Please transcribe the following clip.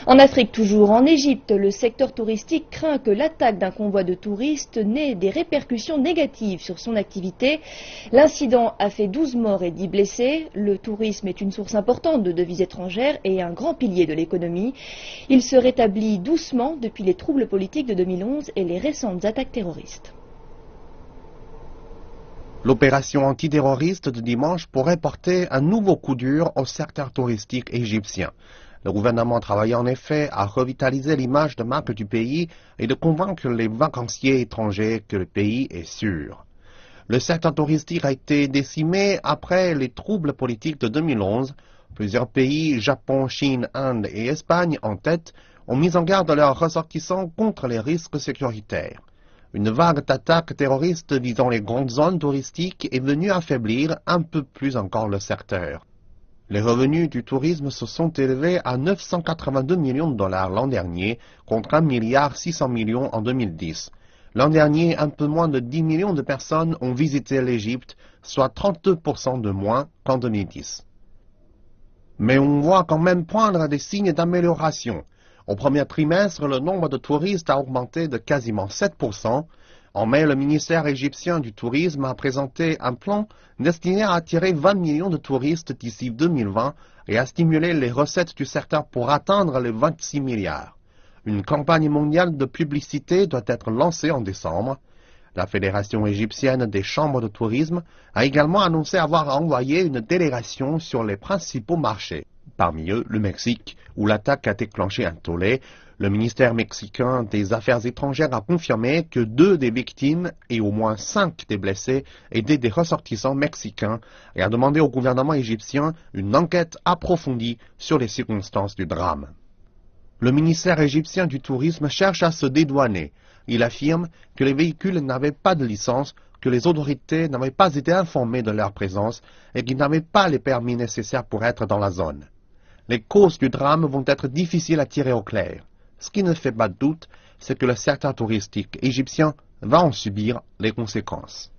En Afrique toujours, en Égypte, le secteur touristique craint que l'attaque d'un convoi de touristes n'ait des répercussions négatives sur son activité. L'incident a fait 12 morts et 10 blessés. Le tourisme est une source importante de devises étrangères et un grand pilier de l'économie. Il se rétablit doucement depuis les troubles politiques de 2011 et les récentes attaques terroristes. L'opération antiterroriste de dimanche pourrait porter un nouveau coup dur au secteur touristique égyptien. Le gouvernement travaille en effet à revitaliser l'image de marque du pays et de convaincre les vacanciers étrangers que le pays est sûr. Le secteur touristique a été décimé après les troubles politiques de 2011. Plusieurs pays, Japon, Chine, Inde et Espagne en tête, ont mis en garde leurs ressortissants contre les risques sécuritaires. Une vague d'attaques terroristes visant les grandes zones touristiques est venue affaiblir un peu plus encore le secteur. Les revenus du tourisme se sont élevés à 982 millions de dollars l'an dernier, contre 1,6 milliard en 2010. L'an dernier, un peu moins de 10 millions de personnes ont visité l'Égypte, soit 32% de moins qu'en 2010. Mais on voit quand même poindre des signes d'amélioration. Au premier trimestre, le nombre de touristes a augmenté de quasiment 7%. En mai, le ministère égyptien du Tourisme a présenté un plan destiné à attirer 20 millions de touristes d'ici 2020 et à stimuler les recettes du secteur pour atteindre les 26 milliards. Une campagne mondiale de publicité doit être lancée en décembre. La Fédération égyptienne des chambres de tourisme a également annoncé avoir envoyé une délégation sur les principaux marchés. Parmi eux, le Mexique, où l'attaque a déclenché un tollé. Le ministère mexicain des Affaires étrangères a confirmé que 2 des victimes et au moins 5 des blessés étaient des ressortissants mexicains et a demandé au gouvernement égyptien une enquête approfondie sur les circonstances du drame. Le ministère égyptien du Tourisme cherche à se dédouaner. Il affirme que les véhicules n'avaient pas de licence, que les autorités n'avaient pas été informées de leur présence et qu'ils n'avaient pas les permis nécessaires pour être dans la zone. Les causes du drame vont être difficiles à tirer au clair. Ce qui ne fait pas de doute, c'est que le secteur touristique égyptien va en subir les conséquences.